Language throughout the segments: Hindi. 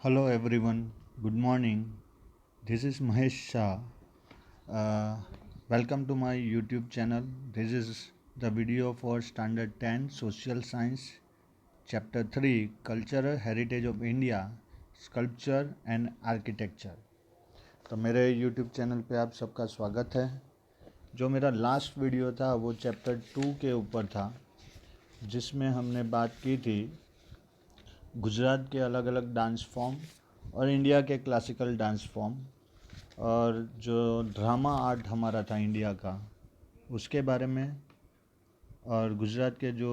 Hello everyone, good morning. This is Mahesh Shah. Uh, Welcome to my YouTube channel. This is the video for Standard 10 Social Science, Chapter 3 Cultural Heritage of India, Sculpture and Architecture. तो मेरे YouTube चैनल पे आप सबका स्वागत है। जो मेरा लास्ट वीडियो था वो चैप्टर 2 के ऊपर था, जिसमें हमने बात की थी गुजरात के अलग अलग डांस फॉर्म और इंडिया के क्लासिकल डांस फॉर्म, और जो ड्रामा आर्ट हमारा था इंडिया का उसके बारे में, और गुजरात के जो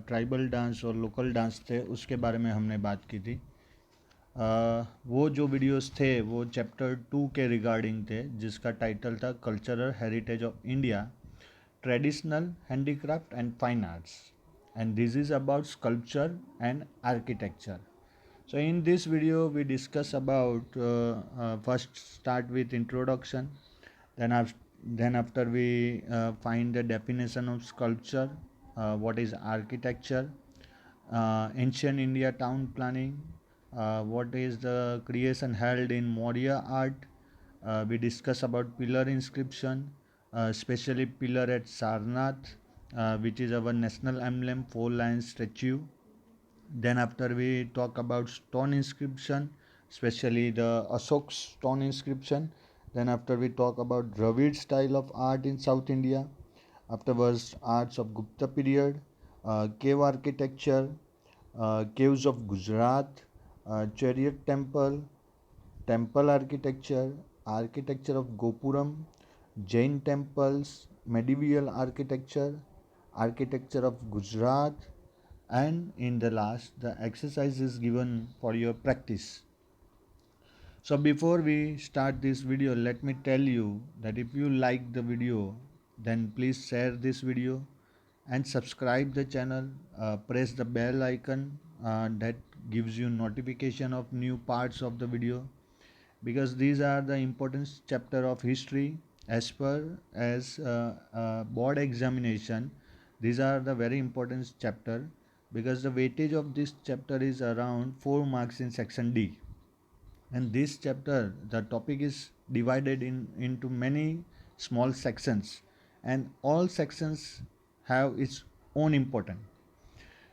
ट्राइबल डांस और लोकल डांस थे उसके बारे में हमने बात की थी। वो जो वीडियोस थे वो चैप्टर 2 के रिगार्डिंग थे, जिसका टाइटल था cultural heritage of India, traditional handicraft and fine arts, and this is about sculpture and architecture. So in this video we discuss about first start with introduction, then after we find the definition of sculpture, what is architecture, ancient India town planning, what is the creation held in Maurya art. We discuss about pillar inscription, especially pillar at Sarnath, which is our national emblem, four lion statue. Then after we talk about stone inscription, especially the Ashok stone inscription. Then after we talk about Dravid style of art in South India. Afterwards, arts of Gupta period, cave architecture, caves of Gujarat, chariot temple, temple architecture, architecture of Gopuram, Jain temples, medieval architecture, architecture of Gujarat, and in the last, the exercise is given for your practice. So before we start this video, let me tell you that if you like the video, then please share this video and subscribe the channel. Press the bell icon that gives you notification of new parts of the video, because these are the important chapter of history as per as board examination. These are the very important chapter, because the weightage of this chapter is around 4 marks in section D. And this chapter, the topic is divided into many small sections, and all sections have its own importance.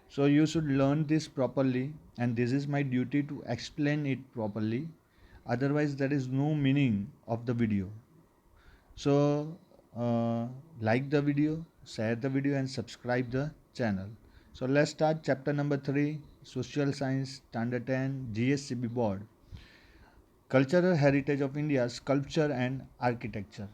So you should learn this properly, and this is my duty to explain it properly. Otherwise, there is no meaning of the video. So, like the video, share the video, and subscribe the channel. So let's start chapter number 3, Social Science, Standard 10, GSCB Board. Cultural heritage of India, sculpture and architecture.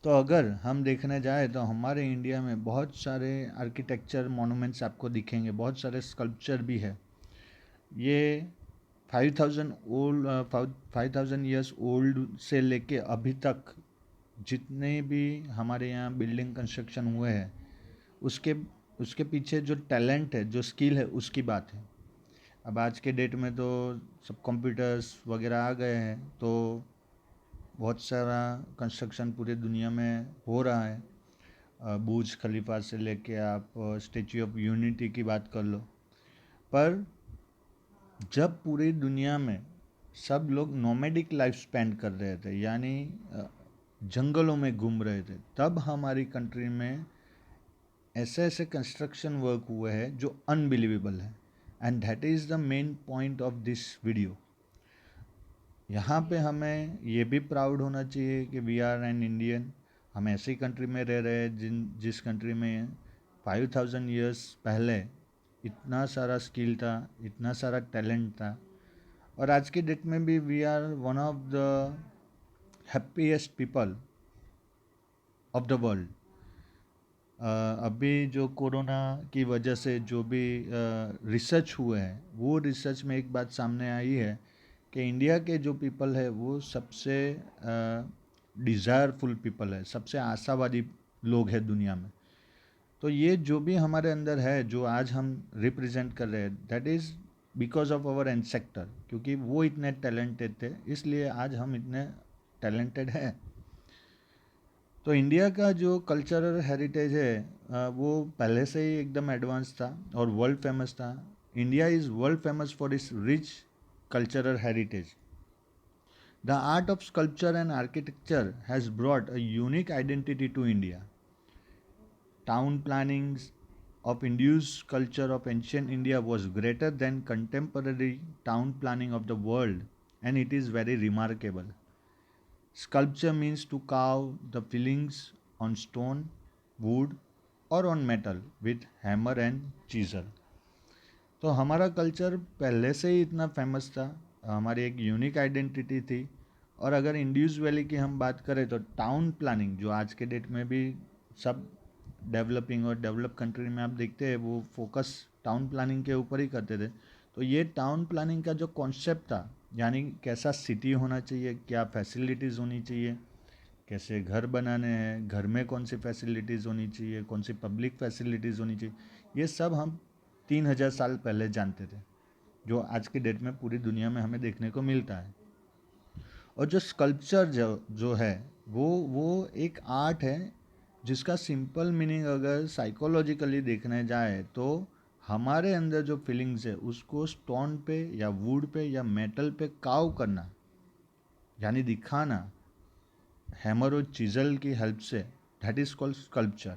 तो अगर हम देखने जाए तो हमारे इंडिया में बहुत सारे आर्किटेक्चर मोनूमेंट्स आपको दिखेंगे, बहुत सारे स्कल्पचर भी है. ये 5000 ईयर्स ओल्ड से लेके अभी तक जितने भी हमारे यहाँ बिल्डिंग कंस्ट्रक्शन हुए हैं, उसके उसके पीछे जो टैलेंट है, जो स्किल है, उसकी बात है. अब आज के डेट में तो सब कंप्यूटर्स वगैरह आ गए हैं, तो बहुत सारा कंस्ट्रक्शन पूरे दुनिया में हो रहा है. बुर्ज खलीफा से लेके आप स्टेच्यू ऑफ यूनिटी की बात कर लो. पर जब पूरी दुनिया में सब लोग नोमैडिक लाइफ स्पेंड कर रहे थे, यानी जंगलों में घूम रहे थे, तब हमारी कंट्री में ऐसे ऐसे कंस्ट्रक्शन वर्क हुए हैं जो अनबिलीवेबल है. And that is the main point of this video. यहाँ पे हमें ये भी प्राउड होना चाहिए कि वी आर एन इंडियन. हम ऐसी कंट्री में रह रहे हैं जिस कंट्री में 5000 ईयर्स पहले इतना सारा स्किल था, इतना सारा टैलेंट था. और आज की डेट में भी we are one of the happiest people of the world. अभी जो कोरोना की वजह से जो भी रिसर्च हुए हैं, वो रिसर्च में एक बात सामने आई है कि इंडिया के जो पीपल है वो सबसे डिज़ायरफुल पीपल है, सबसे आशावादी लोग हैं दुनिया में. तो ये जो भी हमारे अंदर है, जो आज हम रिप्रेजेंट कर रहे हैं, that is because of our ancestor. क्योंकि वो इतने टैलेंटेड थे, इसलिए आज हम इतने टैलेंटेड हैं. तो इंडिया का जो कल्चरल हेरिटेज है वो पहले से ही एकदम एडवांस था और वर्ल्ड फेमस था. India is world famous for its rich cultural heritage. The art of sculpture and architecture has brought a unique identity to India. Town plannings of Indus culture of ancient India was greater than contemporary town planning of the world, and it is very remarkable. Sculpture means to carve the fillings on stone, wood, or on metal with hammer and chisel. तो हमारा कल्चर पहले से ही इतना फेमस था, हमारी एक यूनिक आइडेंटिटी थी. और अगर इंड्यूस वैली की हम बात करें तो टाउन प्लानिंग जो आज के डेट में भी सब डेवलपिंग और डेवलप कंट्री में आप देखते हैं वो फोकस टाउन प्लानिंग के ऊपर ही करते थे. तो ये टाउन प्लानिंग का जो कॉन्सेप्ट था, यानी कैसा सिटी होना चाहिए, क्या फैसिलिटीज़ होनी चाहिए, कैसे घर बनाने हैं, घर में कौन सी फैसिलिटीज़ होनी चाहिए, कौन सी पब्लिक फैसिलिटीज़ होनी चाहिए, ये सब हम 3000 साल पहले जानते थे, जो आज की डेट में पूरी दुनिया में हमें देखने को मिलता है. और जो स्कल्पचर जो है वो एक आर्ट है जिसका सिंपल मीनिंग अगर साइकोलॉजिकली देखने जाए तो हमारे अंदर जो फीलिंग्स है उसको स्टोन पे या वुड पे या मेटल पे काव करना, यानी दिखाना हैमर और चिजल की हेल्प से, दैट इज़ कॉल्ड स्कल्पचर.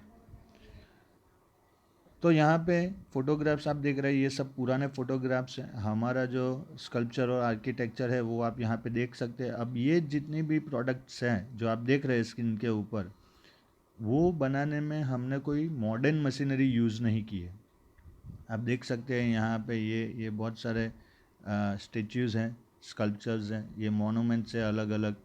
तो यहाँ पे फोटोग्राफ्स आप देख रहे हैं, ये सब पुराने फोटोग्राफ्स हैं. हमारा जो स्कल्पचर और आर्किटेक्चर है वो आप यहाँ पे देख सकते हैं. अब ये जितनी भी प्रोडक्ट्स हैं जो आप देख रहे हैं स्क्रीन के ऊपर, वो बनाने में हमने कोई मॉडर्न मशीनरी यूज़ नहीं की है. आप देख सकते हैं यहाँ पे ये बहुत सारे स्टेच्यूज़ हैं, स्कल्पचर्स हैं, ये मोनूमेंट्स है अलग अलग.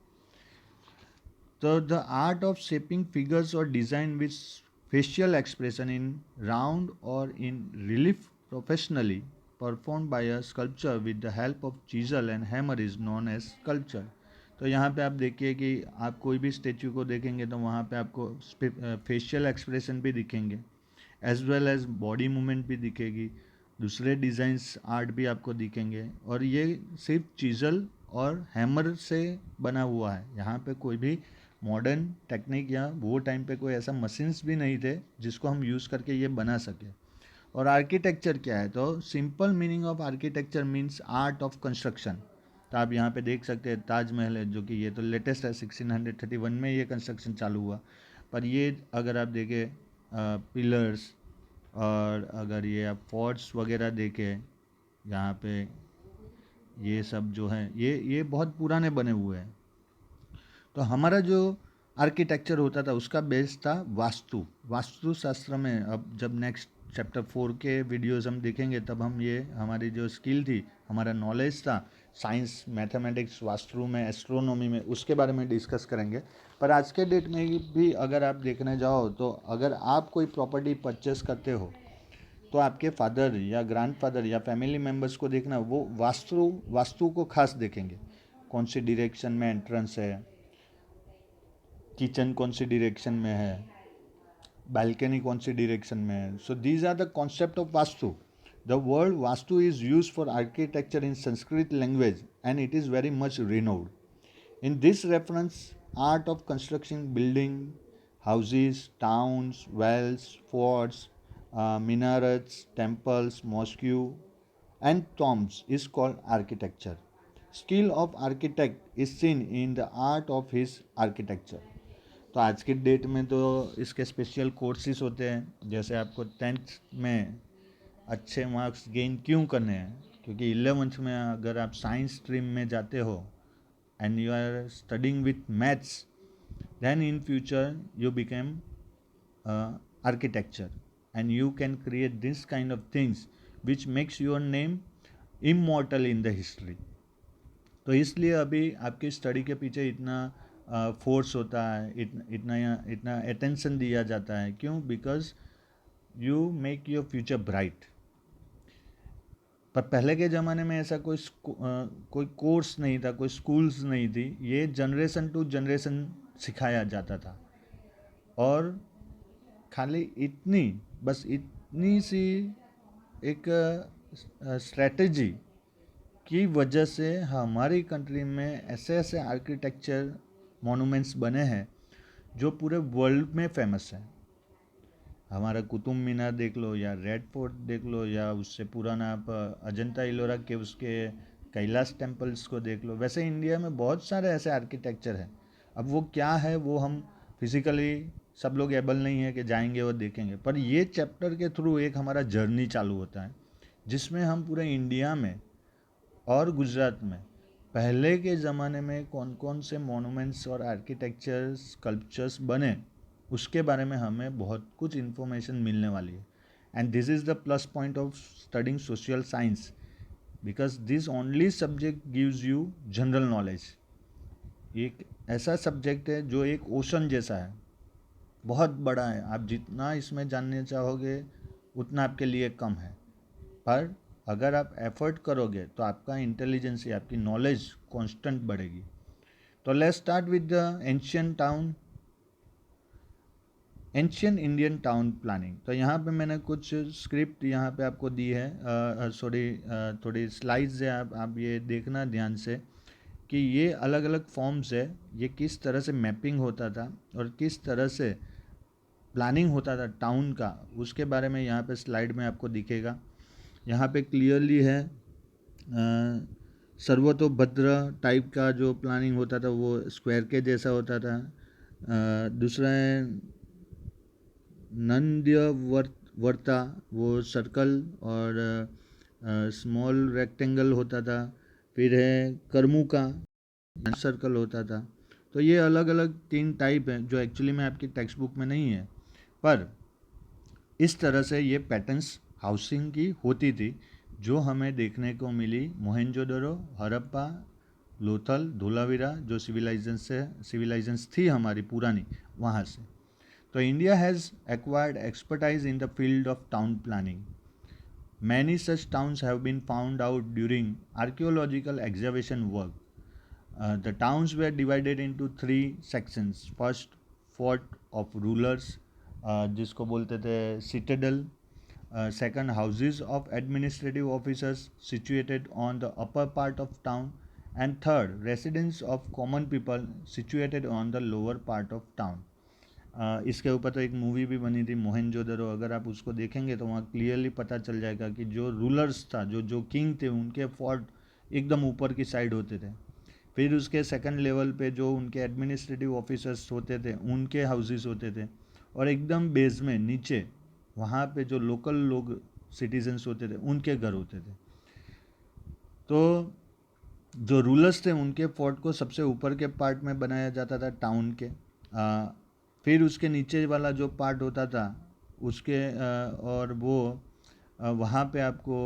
तो the art of shaping figures और design with facial expression in round or in relief professionally performed by a sculptor with the help of chisel and hammer is known as sculpture. तो यहाँ पे आप देखिए कि आप कोई भी स्टेचू को देखेंगे तो वहाँ पे आपको फेशियल एक्सप्रेशन भी दिखेंगे, as well as body movement भी दिखेगी, दूसरे डिज़ाइंस आर्ट भी आपको दिखेंगे. और ये सिर्फ चीज़ल और हैमर से बना हुआ है. यहाँ पे कोई भी मॉडर्न टेक्निक या वो टाइम पे कोई ऐसा मशीन्स भी नहीं थे जिसको हम यूज़ करके ये बना सके. और आर्किटेक्चर क्या है, तो simple meaning of architecture means art of construction. तो आप यहाँ पे देख सकते हैं ताजमहल है, जो कि ये तो लेटेस्ट है, 1631 में ये कंस्ट्रक्शन चालू हुआ. पर ये अगर आप देखें पिलर्स, और अगर ये आप फोर्ट्स वगैरह देखें यहाँ पे, ये सब जो है ये बहुत पुराने बने हुए हैं. तो हमारा जो आर्किटेक्चर होता था उसका बेस था वास्तु शास्त्र में. अब जब नेक्स्ट चैप्टर 4 के वीडियोस हम देखेंगे तब हम ये हमारी जो स्किल थी, हमारा नॉलेज था साइंस, मैथमेटिक्स, वास्तु में, एस्ट्रोनॉमी में, उसके बारे में डिस्कस करेंगे. पर आज के डेट में भी अगर आप देखने जाओ तो अगर आप कोई प्रॉपर्टी परचेस करते हो तो आपके फादर या ग्रैंडफादर या फैमिली मेम्बर्स को देखना, वो वास्तु को खास देखेंगे. कौन सी डायरेक्शन में एंट्रेंस है, किचन कौन सी डायरेक्शन में है, बालकनी कौन सी डायरेक्शन में है. So these are the concept of vastu. The word vastu is use for architecture in Sanskrit language and it is very much renowned. In this reference art of construction building houses, towns, wells, forts, minarets, temples, mosques, and tombs is called architecture. Skill of architect is seen in the art of his architecture. तो आज की डेट में तो इसके स्पेशल कोर्सेज होते हैं. जैसे आपको 10th में अच्छे मार्क्स गेन क्यों करने हैं, क्योंकि 11th में अगर आप साइंस स्ट्रीम में जाते हो and you are studying with maths, then in future you become architecture and you can create this kind of things which makes your name immortal in the history. तो इसलिए अभी आपकी स्टडी के पीछे इतना फोर्स होता है, इतना अटेंशन दिया जाता है. क्यों? Because you make your future bright. पर पहले के ज़माने में ऐसा कोई कोर्स नहीं था, कोई स्कूल्स नहीं थी. ये जनरेशन टू जनरेशन सिखाया जाता था. और खाली बस इतनी सी एक स्ट्रेटजी की वजह से हमारी कंट्री में ऐसे ऐसे आर्किटेक्चर मोनूमेंट्स बने हैं जो पूरे वर्ल्ड में फेमस है. हमारा कुतुब मीनार देख लो, या रेड फोर्ट देख लो, या उससे पुराना आप अजंता इलोरा के उसके कैलाश टेम्पल्स को देख लो। वैसे इंडिया में बहुत सारे ऐसे आर्किटेक्चर हैं। अब वो क्या है वो हम फिजिकली सब लोग एबल नहीं है कि जाएंगे और देखेंगे, पर ये चैप्टर के थ्रू एक हमारा जर्नी चालू होता है जिसमें हम पूरे इंडिया में और गुजरात में पहले के ज़माने में कौन कौन से मोनूमेंट्स और आर्किटेक्चर्स स्कल्पचर्स बने उसके बारे में हमें बहुत कुछ इन्फॉर्मेशन मिलने वाली है। And this is the plus point of studying social science, because this only subject gives you general knowledge. एक ऐसा सब्जेक्ट है जो एक ओशन जैसा है, बहुत बड़ा है। आप जितना इसमें जानने चाहोगे उतना आपके लिए कम है, पर अगर आप एफर्ट करोगे तो आपका इंटेलिजेंस या आपकी नॉलेज कांस्टेंट बढ़ेगी। तो let's start with the ancient town, ancient Indian town planning. तो यहाँ पे मैंने कुछ स्क्रिप्ट यहाँ पे आपको दी है, सॉरी थोड़ी स्लाइड्स है, आप ये देखना ध्यान से कि ये अलग अलग फॉर्म्स है, ये किस तरह से मैपिंग होता था और किस तरह से प्लानिंग होता था टाउन का, उसके बारे में यहाँ पे स्लाइड में आपको दिखेगा। यहाँ पे क्लियरली है सर्वतोभद्र टाइप का जो प्लानिंग होता था वो स्क्वायर के जैसा होता था। दूसरा है नंद्यवर्ता, वो सर्कल और स्मॉल रेक्टेंगल होता था। फिर है कर्मुका, सर्कल होता था। तो ये अलग अलग 3 टाइप हैं जो एक्चुअली में आपकी टेक्स्ट बुक में नहीं है, पर इस तरह से ये पैटर्न्स हाउसिंग की होती थी जो हमें देखने को मिली मोहेंजोदड़ो, हड़प्पा, लोथल, धोलावीरा, जो सिविलाइजेशंस थी हमारी पुरानी, वहाँ से। तो India has acquired expertise in the field of town planning. Many such towns have been found out during archaeological excavation work. The towns were divided into 3 sections. First, fort of rulers, जिसको बोलते थे citadel. Second, houses of administrative officers situated on the upper part of town. And third, residence of common people situated on the lower part of town. इसके ऊपर तो एक मूवी भी बनी थी मोहेंजोदड़ो, अगर आप उसको देखेंगे तो वहाँ क्लियरली पता चल जाएगा कि जो रूलर्स था, जो किंग थे, उनके फोर्ट एकदम ऊपर की साइड होते थे। फिर उसके सेकंड लेवल पे जो उनके एडमिनिस्ट्रेटिव ऑफिसर्स होते थे उनके हाउसेस होते थे, और एकदम बेस में नीचे वहाँ पे जो लोकल लोग सिटीजन्स होते थे उनके घर होते थे। तो जो रूलर्स थे उनके फोर्ट को सबसे ऊपर के पार्ट में बनाया जाता था टाउन के। फिर उसके नीचे वाला जो पार्ट होता था उसके और वो वहाँ पे आपको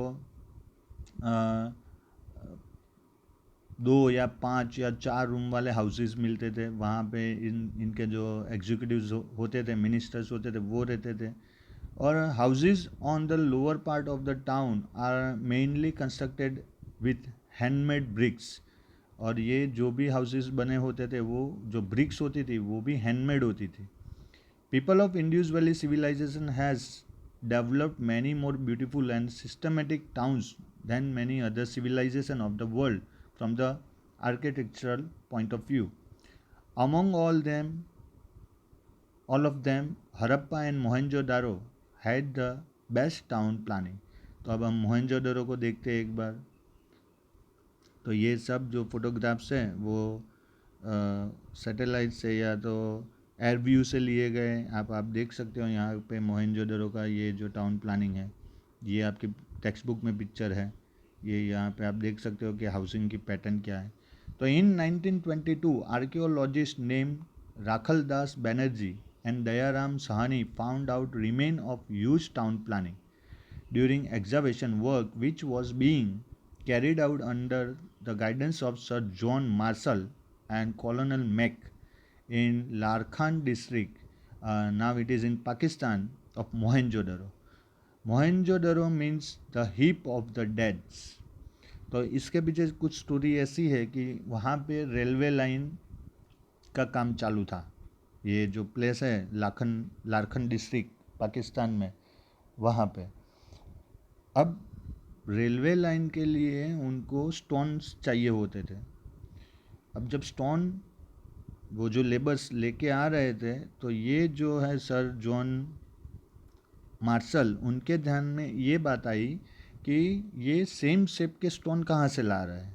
2 या 5 या 4 रूम वाले हाउसेस मिलते थे। वहाँ पे इनके जो एग्जीक्यूटिव्स होते थे, मिनिस्टर्स होते थे, वो रहते थे। और houses on the lower part of the town are mainly constructed with handmade bricks. और ये जो भी हाउसेस बने होते थे वो जो ब्रिक्स होती थी वो भी हैंडमेड होती थी। People of Indus valley civilization has developed many more beautiful and systematic towns than many other civilization of the world from the architectural point of view. Among all of them, Harappa and Mohenjo-daro had the best town planning. तो अब हम मोहनजोदड़ो को देखते हैं एक बार। तो ये सब जो फोटोग्राफ्स हैं वो सैटेलाइट से या तो एयर व्यू से लिए गए। आप देख सकते हो यहाँ पे मोहेंजोदड़ो का ये जो टाउन प्लानिंग है, ये आपकी टेक्स्ट बुक में पिक्चर है। ये यहाँ पे आप देख सकते हो कि हाउसिंग की पैटर्न क्या है। तो इन 1922 archaeologist name Rakhal Das Banerjee and Dayaram Sahani found out remain of huge town planning during excavation work which was being carried out under the guidance of Sir John Marshall and Colonel Mack in Larkhan district, now it is in Pakistan, of Mohenjo-daro. Mohenjo-daro means the heap of the dead. तो इसके पीछे कुछ स्टोरी ऐसी है कि वहाँ पे रेलवे लाइन का काम चालू था। ये जो प्लेस है लारखन डिस्ट्रिक्ट पाकिस्तान में, वहाँ पे अब रेलवे लाइन के लिए उनको स्टोन्स चाहिए होते थे। अब जब स्टोन वो जो लेबर्स लेके आ रहे थे तो ये जो है सर जॉन मार्शल, उनके ध्यान में ये बात आई कि ये सेम शेप के स्टोन कहाँ से ला रहा है,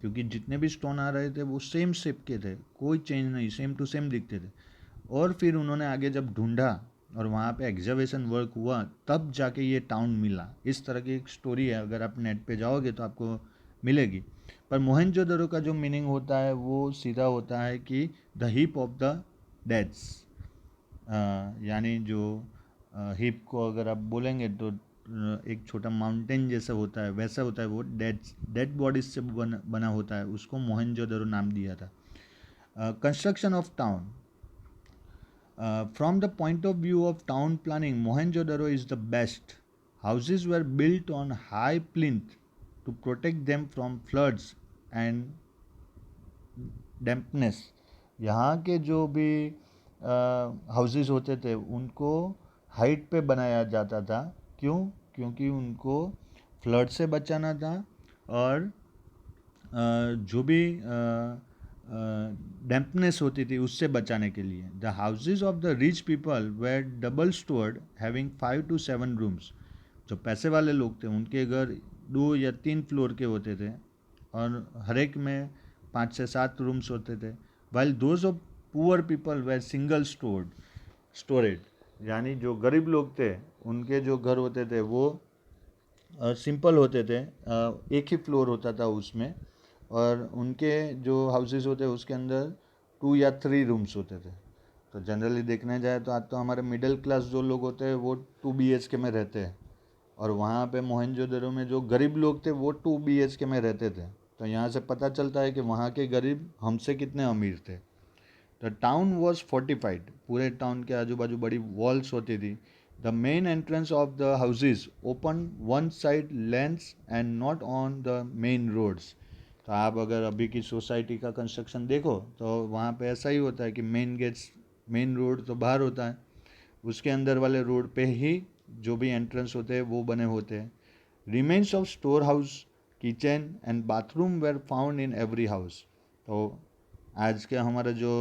क्योंकि जितने भी स्टोन आ रहे थे वो सेम शेप के थे, कोई चेंज नहीं, सेम टू सेम दिखते थे। और फिर उन्होंने आगे जब ढूंढा और वहाँ पे एग्जावेशन वर्क हुआ तब जाके ये टाउन मिला। इस तरह की एक स्टोरी है, अगर आप नेट पे जाओगे तो आपको मिलेगी। पर मोहनजोदड़ो का जो मीनिंग होता है वो सीधा होता है कि द हीप ऑफ द डेड्स, यानी जो हिप को अगर आप बोलेंगे तो एक छोटा माउंटेन जैसा होता है, वैसा होता है वो, डेड बॉडीज से बना होता है, उसको मोहनजोदड़ो नाम दिया था। Construction of town, from the point of view of town planning, Mohenjo-daro is the best. Houses were built on high plinth to protect them from floods and dampness. यहाँ के जो भी हाउसेस होते थे उनको हाइट पे बनाया जाता था। क्यों? क्योंकि उनको फ्लड से बचाना था और जो भी डैम्पनेस होती थी उससे बचाने के लिए। The houses of the rich people were double storied having 5 to 7 rooms. जो पैसे वाले लोग थे उनके घर 2 या 3 फ्लोर के होते थे और हर एक में 5 से 7 रूम्स होते थे। While those of poor people were single storied, यानी जो गरीब लोग थे उनके जो घर होते थे वो सिंपल होते थे, एक ही फ्लोर होता था उसमें, और उनके जो हाउसेस होते उसके अंदर 2 या 3 रूम्स होते थे। तो जनरली देखने जाए तो आज तो हमारे मिडिल क्लास जो लोग होते हैं वो 2 BHK में रहते हैं, और वहाँ पे मोहनजोदड़ो में जो गरीब लोग थे वो 2 BHK में रहते थे। तो यहाँ से पता चलता है कि वहाँ के गरीब हमसे कितने अमीर थे। द टाउन वॉज फोर्टिफाइड, पूरे टाउन के आजू बाजू बड़ी वॉल्स होती थी। The main entrance of the houses open one side lanes and not on the main roads. तो आप अगर अभी की सोसाइटी का कंस्ट्रक्शन देखो तो वहाँ पे ऐसा ही होता है कि मेन रोड तो बाहर होता है, उसके अंदर वाले रोड पे ही जो भी एंट्रेंस होते हैं वो बने होते हैं। Remains of store house, kitchen and bathroom were found in every house. तो आज के हमारा जो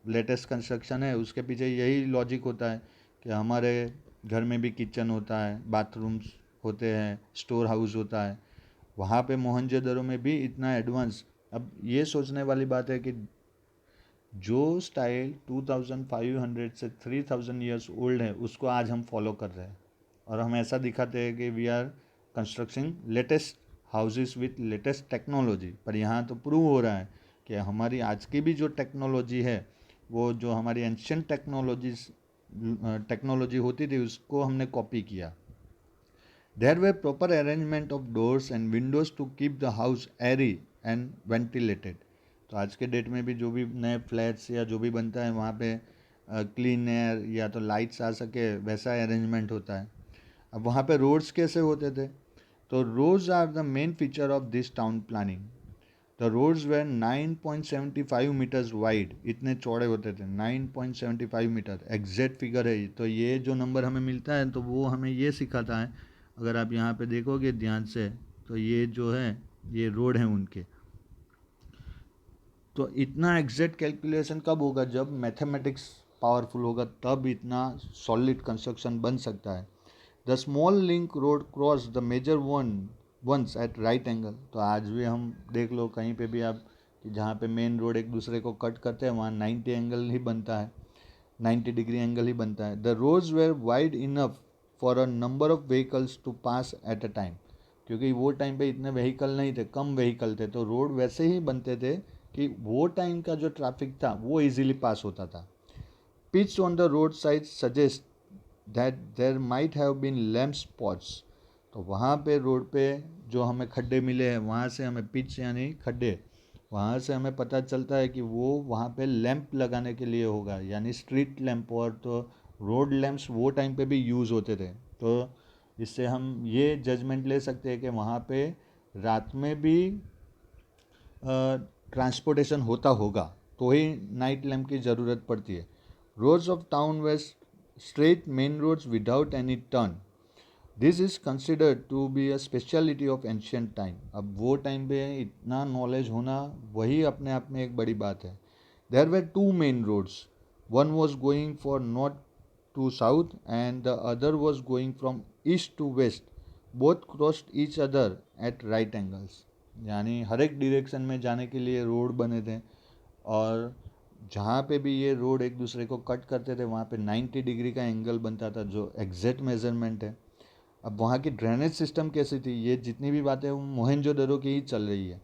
लेटेस्ट कंस्ट्रक्शन है उसके पीछे यही लॉजिक होता है कि हमारे घर में भी किचन होता है, बाथरूम्स होते हैं, स्टोर हाउस होता है। वहाँ पे मोहनजोदड़ो में भी इतना एडवांस। अब ये सोचने वाली बात है कि जो स्टाइल 2500 से 3000 ईयर्स ओल्ड है उसको आज हम फॉलो कर रहे हैं, और हम ऐसा दिखाते हैं कि we are constructing latest houses with latest technology. पर यहाँ तो प्रूव हो रहा है कि हमारी आज की भी जो टेक्नोलॉजी है वो जो हमारी एंशियंट टेक्नोलॉजी होती थी उसको हमने कॉपी किया। There were proper arrangement of doors and windows to keep the house airy and ventilated. तो आज के डेट में भी जो भी नए फ्लैट्स या जो भी बनता है वहाँ पे क्लीन एयर या तो लाइट्स आ सके वैसा अरेंजमेंट होता है। अब वहाँ पे रोड्स कैसे होते थे? तो roads are the main feature of this town planning. The roads were 9.75 meters wide, इतने चौड़े होते थे, 9.75 मीटर एग्जैक्ट फिगर है। तो ये जो नंबर हमें मिलता है तो वो हमें ये सिखाता है, अगर आप यहाँ पे देखोगे ध्यान से तो ये जो है ये रोड है उनके। तो इतना एग्जैक्ट कैलकुलेशन कब होगा? जब मैथमेटिक्स पावरफुल होगा, तब इतना सॉलिड कंस्ट्रक्शन बन सकता है। The small link road cross the major ones at right angle. तो आज भी हम देख लो कहीं पे भी आप कि जहाँ पे मेन रोड एक दूसरे को कट करते हैं वहाँ 90 एंगल ही बनता है, 90 डिग्री एंगल ही बनता है। The roads were wide enough for a number of vehicles to pass at a time, क्योंकि वो टाइम पे इतने व्हीकल नहीं थे, कम व्हीकल थे, तो रोड वैसे ही बनते थे कि वो टाइम का जो ट्रैफिक था वो इजीली पास होता था। Pits on the road side suggest that there might have been lamp spots. तो वहाँ पे रोड पे जो हमें खड्डे मिले हैं वहाँ से हमें पिच यानी खड्डे, वहाँ से हमें पता चलता है कि वो वहाँ पे लैंप लगाने के लिए होगा, यानी स्ट्रीट लैंप। और तो रोड लैंप्स वो टाइम पे भी यूज़ होते थे। तो इससे हम ये जजमेंट ले सकते हैं कि वहाँ पे रात में भी ट्रांसपोर्टेशन होता होगा, तो ही नाइट लैंप की ज़रूरत पड़ती है। रोड्स ऑफ टाउन वेस्ट straight main roads without any turn. This is considered to be a speciality of ancient time. अब वो टाइम पे इतना नॉलेज होना वही अपने आप में एक बड़ी बात है। There were 2 main roads, one was going for north to south and the other was going from east to west. Both crossed each other at right angles, यानी हर एक डिरेक्शन में जाने के लिए रोड बने थे, और जहाँ पे भी ये रोड एक दूसरे को कट करते थे वहाँ पे 90 डिग्री का एंगल बनता था, जो एग्जैक्ट मेजरमेंट है। अब वहाँ की ड्रेनेज सिस्टम कैसी थी, ये जितनी भी बातें वो मोहनजोदड़ो की ही चल रही है।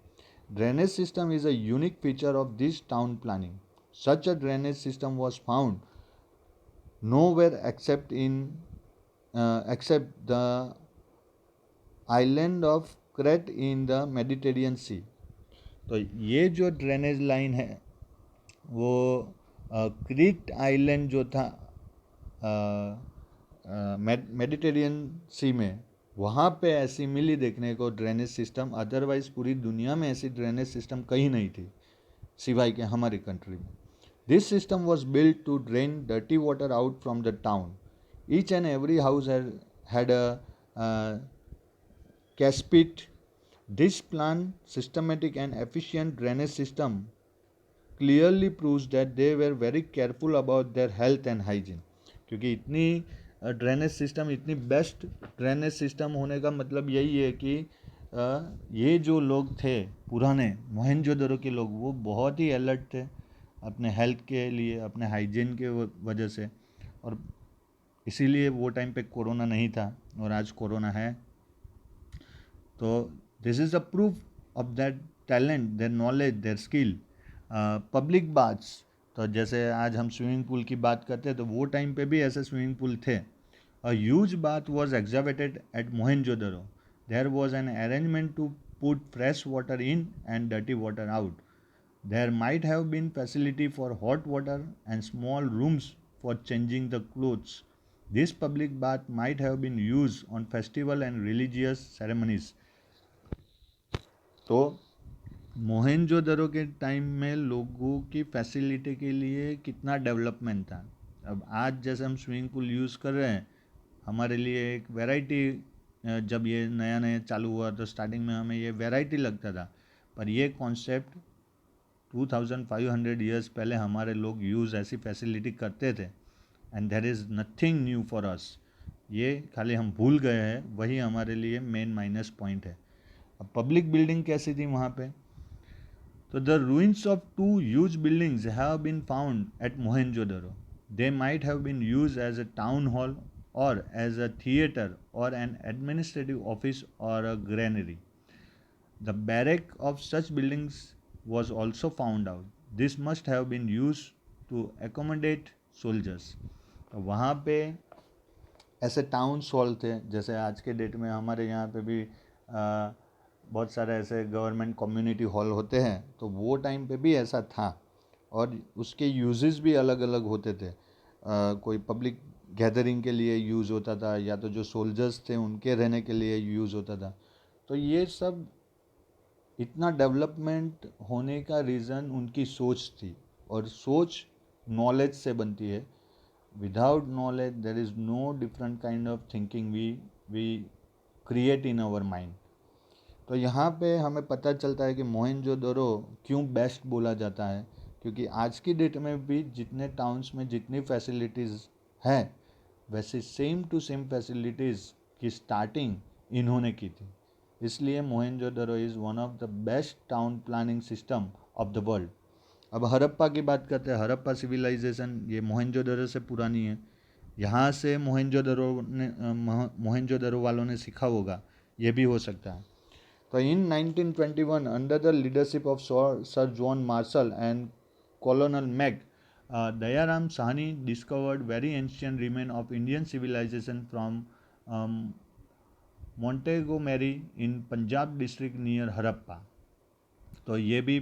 Drainage system is a unique feature of this town planning. Such a drainage system was found nowhere except the island of Crete in the Mediterranean Sea। तो ये जो ड्रेनेज लाइन है वो क्रीट आइलैंड जो था मेडिटेरियन सी में, वहाँ पे ऐसी मिली देखने को ड्रेनेज सिस्टम। अदरवाइज पूरी दुनिया में ऐसी ड्रेनेज सिस्टम कहीं नहीं थी सिवाय के हमारी कंट्री में। This system was build to drain dirty water out from the town. Each and every house had a caspit. This planned, systematic and efficient drainage system clearly proves that they were very careful about their health and hygiene। क्योंकि इतनी ड्रेनेज सिस्टम, इतनी बेस्ट ड्रेनेज सिस्टम होने का मतलब यही है कि ये जो लोग थे पुराने मोहनजोदड़ो के लोग, वो बहुत ही अलर्ट थे अपने हेल्थ के लिए, अपने हाइजीन के वजह से, और इसीलिए वो टाइम पे कोरोना नहीं था और आज कोरोना है। तो this is a proof of that talent, their knowledge, their skill. Public baths, तो जैसे आज हम स्विमिंग पूल की बात करते हैं तो वो टाइम पे भी ऐसे स्विमिंग पूल थे। A huge bath was excavated at Mohenjodaro. There was an arrangement to put fresh water in and dirty water out. There might have been facility for hot water and small rooms for changing the clothes. This public bath might have been used on festival and religious ceremonies। तो मोहनजोदड़ो के टाइम में लोगों की फैसिलिटी के लिए कितना डेवलपमेंट था। अब आज जैसे हम स्विमिंग पूल यूज़ कर रहे हैं, हमारे लिए एक वैरायटी, जब ये नया नया चालू हुआ तो स्टार्टिंग में हमें ये वैरायटी लगता था, पर ये कॉन्सेप्ट 2500 ईयर्स पहले हमारे लोग यूज़ ऐसी फैसिलिटी करते थे, and there is nothing new for us. ये खाली हम भूल गए हैं, वही हमारे लिए मेन माइनस पॉइंट है। अब पब्लिक बिल्डिंग कैसी थी वहाँ पे, तो the ruins of two huge buildings have been found at Mohenjo-daro। They might have been used as a town hall or as a theatre or an administrative office or a granary। The barrack of such buildings was also found out। This must have been used to accommodate soldiers। तो वहाँ पे ऐसे टाउन हॉल थे, जैसे आज के डेट में हमारे यहाँ पे भी बहुत सारे ऐसे गवर्नमेंट कम्युनिटी हॉल होते हैं, तो वो टाइम पे भी ऐसा था, और उसके यूजेस भी अलग अलग होते थे। कोई पब्लिक गैदरिंग के लिए यूज़ होता था, या तो जो सोल्जर्स थे उनके रहने के लिए यूज़ होता था। तो ये सब इतना डेवलपमेंट होने का रीज़न उनकी सोच थी, और सोच नॉलेज से बनती है। Without knowledge there is no different kind of thinking we create in our mind. तो यहाँ पे हमें पता चलता है कि मोहनजोदड़ो क्यों बेस्ट बोला जाता है, क्योंकि आज की डेट में भी जितने टाउन्स में जितनी फैसिलिटीज़ हैं, वैसे सेम टू सेम फैसिलिटीज़ की स्टार्टिंग इन्होंने की थी। इसलिए Mohenjodaro is one of the best town planning system of the world. अब हड़प्पा की बात करते हैं। हड़प्पा सिविलाइजेशन ये मोहनजोदड़ो से पुरानी है। यहाँ से मोहनजोदड़ो वालों ने सीखा होगा, ये भी हो सकता है। तो in 1921 under the leadership of sir John Marshall and colonel Mac, Dayaram Sahni discovered very ancient remain of Indian civilization from Montgomery in Punjab district near Harappa. तो ये भी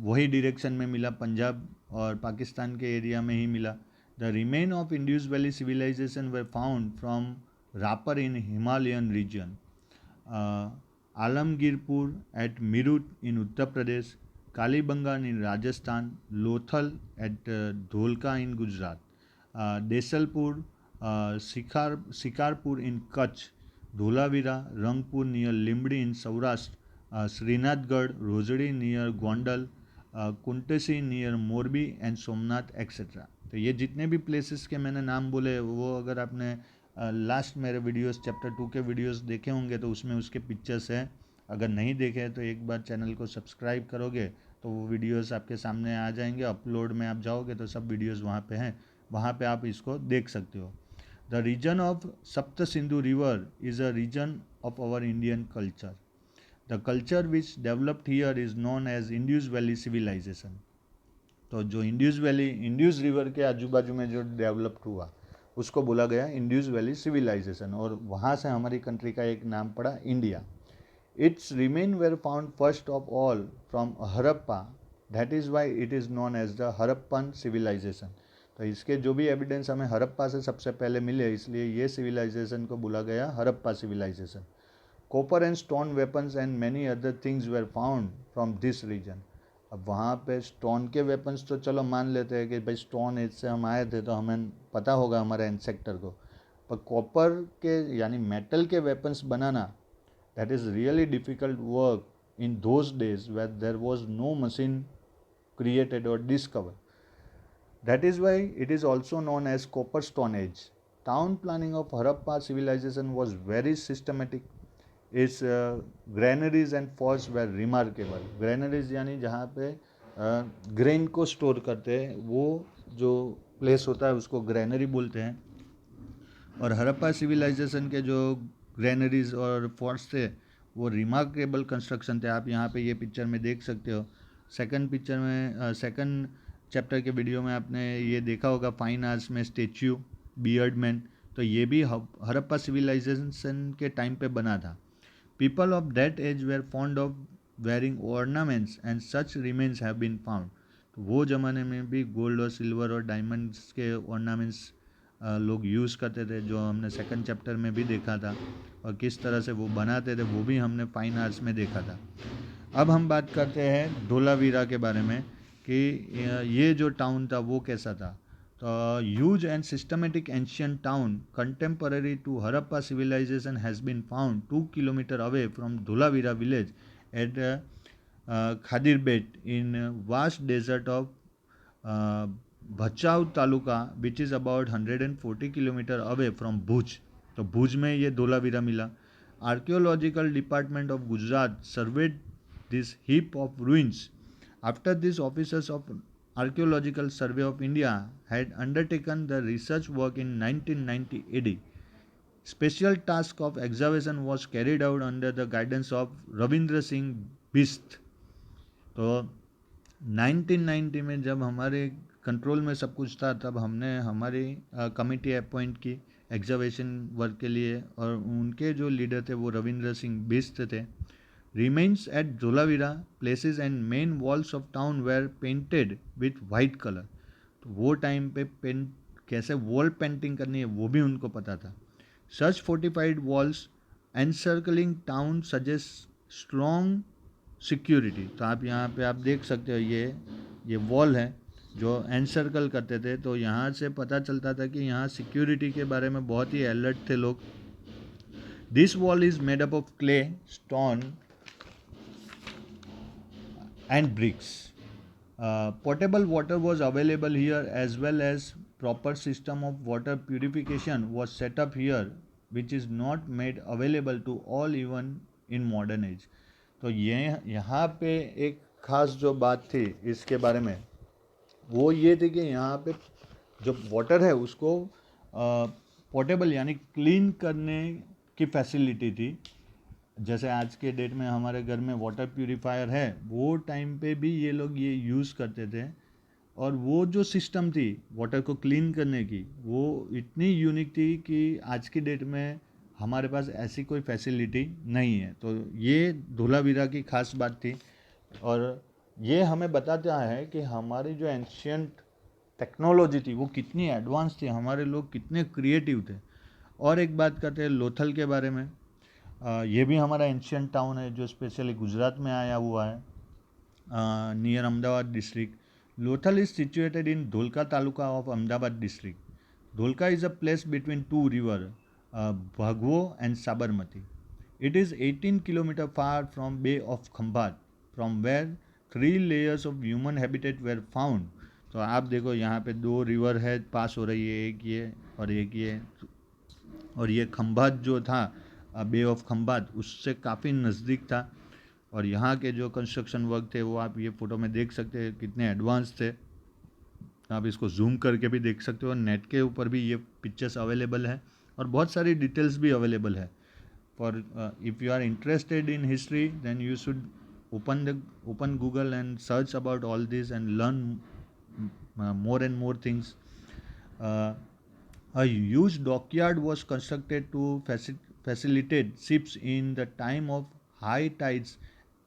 वही डायरेक्शन में मिला, पंजाब और पाकिस्तान के एरिया में ही मिला। The remain of Indus valley civilization were found from Ropar in Himalayan region, Alamgirpur at Meerut in Uttar Pradesh, Kalibangan in Rajasthan, Lothal at Dholka in Gujarat, Desalpur, Shikarpur in Kutch, Dholavira, Rangpur near Limbdi in Saurashtra, Srinathgarh, Rojdi near Gondal, Kuntasi near Morbi and Somnath etcetera. तो ये जितने भी प्लेसेस के मैंने नाम बोले, वो अगर आपने लास्ट मेरे वीडियोस चैप्टर 2 के वीडियोस देखे होंगे तो उसमें उसके पिक्चर्स हैं। अगर नहीं देखे तो एक बार चैनल को सब्सक्राइब करोगे तो वो वीडियोस आपके सामने आ जाएंगे। अपलोड में आप जाओगे तो सब वीडियोस वहाँ पे हैं, वहाँ पे आप इसको देख सकते हो। The region of Sapt Sindhu river is a region of our Indian culture. The culture which developed here is known as Indus valley civilization. तो जो इंड्यूस रिवर के आजू बाजू में जो डेवलप्ड हुआ उसको बोला गया इंड्यूस वैली सिविलाइजेशन, और वहाँ से हमारी कंट्री का एक नाम पड़ा India. Its remains were found first of all from Harappa, that is why it is known as the Harappan civilization. तो इसके जो भी एविडेंस हमें हरप्पा से सबसे पहले मिले, इसलिए ये सिविलाइजेशन को बोला गया Harappa civilization. Copper and stone weapons and many other things were found from this region. अब वहाँ पे स्टोन के वेपन्स तो चलो मान लेते हैं कि भाई स्टोन एज से हम आए थे तो हमें पता होगा हमारे एंसेक्टर को, पर कॉपर के यानी मेटल के वेपन्स बनाना, that is really difficult work in those days where there was no machine created or discovered. That is why it is also known as Copper Stone Age. Town planning of Harappa civilization was very systematic. Its granaries and forts were remarkable. Granaries यानी जहाँ पे ग्रेन को स्टोर करते हैं, वो जो प्लेस होता है उसको ग्रेनरी बोलते हैं। और हरप्पा सिविलाइजेशन के जो ग्रेनरीज और फोर्ट्स थे वो रिमार्केबल कंस्ट्रक्शन थे। आप यहाँ पे ये पिक्चर में देख सकते हो। सेकंड पिक्चर में सेकंड चैप्टर के वीडियो में आपने ये देखा होगा, फाइन आर्ट्स में स्टेच्यू बियर्ड मैन, तो ये भी हरप्पा सिविलाइजेशन के टाइम पे बना था। People of that age were fond of wearing ornaments and such remains have been found. तो वो ज़माने में भी गोल्ड और सिल्वर और डायमंड्स के ऑर्नामेंट्स लोग यूज़ करते थे, जो हमने सेकंड चैप्टर में भी देखा था, और किस तरह से वो बनाते थे वो भी हमने फाइन आर्ट्स में देखा था। अब हम बात करते हैं धोलावीरा के बारे में कि ये जो टाउन था वो कैसा था। तो huge and systematic ancient town contemporary to Harappa civilization has been found 2 kilometre away from Dholavira village at Khadirbet in vast desert of Bhachau taluka which is about 140 kilometre away from Bhuj. तो भुज में ये धोलावीरा मिला। Archaeological department of Gujarat surveyed this heap of ruins. After this, officers of Archaeological Survey of India had undertaken the research work in 1990 AD. Special task of excavation was carried out under the guidance of Ravindra Singh Bisht. तो 1990 में जब हमारे कंट्रोल में सब कुछ था तब हमने हमारी कमेटी अपॉइंट की एग्जावेशन वर्क के लिए, और उनके जो लीडर थे वो रविंद्र सिंह बिस्त थे। Remains at Dholavira places and main walls of town were painted with white color. तो वो टाइम पे पेंट कैसे वॉल पेंटिंग करनी है वो भी उनको पता था। Such fortified walls encircling town suggest strong security. तो आप यहाँ पे आप देख सकते हो ये वॉल है जो एनसर्कल करते थे, तो यहाँ से पता चलता था कि यहाँ सिक्योरिटी के बारे में बहुत ही अलर्ट थे लोग। This wall is made up of clay, stone and bricks. Potable water was available here as well as proper system of water purification was set up here, which is not made available to all even in modern age. तो ये यहाँ पे एक ख़ास जो बात थी इसके बारे में वो ये थी कि यहाँ पे जो वाटर है उसको पोर्टेबल यानी क्लीन करने की फैसिलिटी थी। जैसे आज के डेट में हमारे घर में वाटर प्यूरीफायर है, वो टाइम पे भी ये लोग ये यूज़ करते थे, और वो जो सिस्टम थी वाटर को क्लीन करने की वो इतनी यूनिक थी कि आज की डेट में हमारे पास ऐसी कोई फैसिलिटी नहीं है। तो ये धोलावीरा की खास बात थी, और ये हमें बताता है कि हमारी जो एंशियंट टेक्नोलॉजी थी वो कितनी एडवांस थी, हमारे लोग कितने क्रिएटिव थे। और एक बात करते हैं लोथल के बारे में। ये भी हमारा एंशियंट टाउन है जो स्पेशली गुजरात में आया हुआ है, near Ahmedabad district. Lothal is situated in Dholka taluka of Ahmedabad district. Dholka is a place between two river Bhogavo and Sabarmati. It is 18 kilometre far from bay of Khambhat, from where 3 layers of human habitat were found. तो आप देखो यहाँ पे 2 रिवर है पास हो रही है, एक ये और एक ये, और ये खंभात जो था, बे ऑफ खंभात, उससे काफ़ी नज़दीक था। और यहाँ के जो कंस्ट्रक्शन वर्क थे वो आप ये फ़ोटो में देख सकते हैं कितने एडवांस थे। आप इसको जूम करके भी देख सकते हो, नेट के ऊपर भी ये पिक्चर्स अवेलेबल है और बहुत सारी डिटेल्स भी अवेलेबल है। For if you are interested in history then you should open Google and search about all this and learn more and more things. Uh, a huge dockyard was constructed to facilitate ships in the time of high tides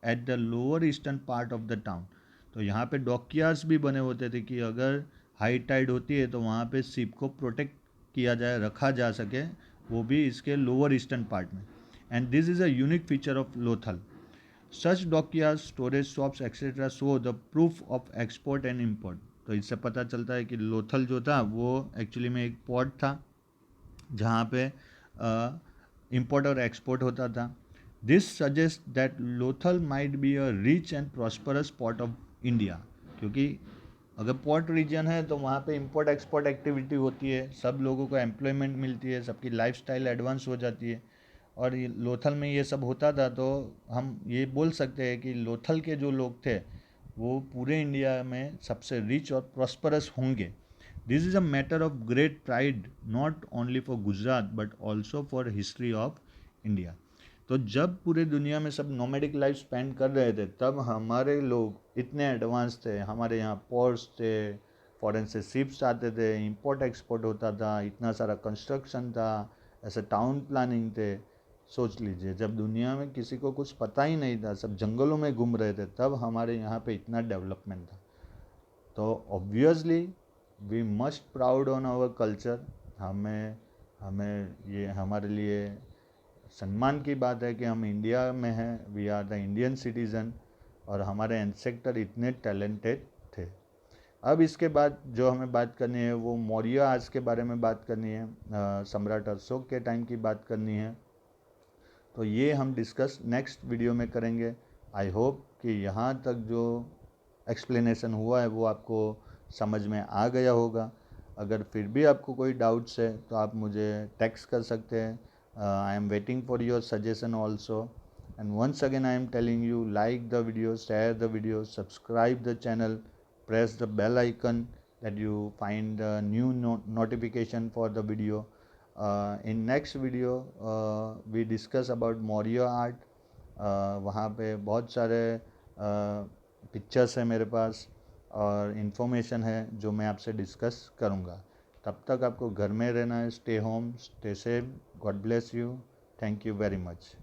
at the lower eastern part of the town. तो यहाँ पे डॉकयार्ड्स भी बने होते थे कि अगर हाई टाइड होती है तो वहाँ पे शिप को प्रोटेक्ट किया जाए, रखा जा सके, वो भी इसके लोअर ईस्टर्न पार्ट में. And this is a unique feature of Lothal. Such dockyards, storage shops etcetera show the proof of export and import. तो इससे पता चलता है कि लोथल जो था वो एक्चुअली में एक पोर्ट था जहाँ पे इम्पोर्ट और एक्सपोर्ट होता था. This suggest that Lothal might be a rich and prosperous port of India. क्योंकि अगर पोर्ट रीजन है तो वहाँ पे इंपोर्ट एक्सपोर्ट एक्टिविटी होती है, सब लोगों को एम्प्लॉयमेंट मिलती है, सबकी लाइफस्टाइल एडवांस हो जाती है. और ये लोथल में ये सब होता था, तो हम ये बोल सकते हैं कि लोथल के जो लोग थे वो पूरे इंडिया में सबसे रिच और प्रॉस्परस होंगे. This is a matter of great pride not only for Gujarat but also for history of India. तो जब पूरे दुनिया में सब नोमेडिक लाइफ स्पेंड कर रहे थे तब हमारे लोग इतने एडवांस थे, हमारे यहाँ पोर्ट्स थे, फॉरेन से शिप्स आते थे, इंपोर्ट एक्सपोर्ट होता था, इतना सारा कंस्ट्रक्शन था, ऐसे टाउन प्लानिंग थे. सोच लीजिए, जब दुनिया में किसी को कुछ पता ही नहीं था, सब जंगलों में घूम रहे थे, तब हमारे यहाँ पे इतना डेवलपमेंट था. तो obviously we must proud on our culture. हमें हमें ये हमारे लिए सम्मान की बात है कि हम इंडिया में हैं, we are the Indian citizen, और हमारे एंसेक्टर इतने टैलेंटेड थे. अब इसके बाद जो हमें बात करनी है वो मौर्य आज के बारे में बात करनी है, सम्राट अशोक के टाइम की बात करनी है. तो ये हम डिस्कस नेक्स्ट वीडियो में करेंगे. आई होप कि यहाँ तक जो एक्सप्लेनेशन हुआ है वो आपको समझ में आ गया होगा. अगर फिर भी आपको कोई डाउट्स है तो आप मुझे टेक्स्ट कर सकते हैं. I am waiting for your suggestion also. And once again I am telling you, like the video, share the video, subscribe the channel, press the bell icon that you find the new notification for the video. In next video we discuss about Maurya art. वहाँ पे बहुत सारे पिक्चर्स है मेरे पास और इन्फॉर्मेशन है जो मैं आपसे डिस्कस करूँगा. तब तक आपको घर में रहना है. Stay home, stay safe. God bless you. Thank you very much.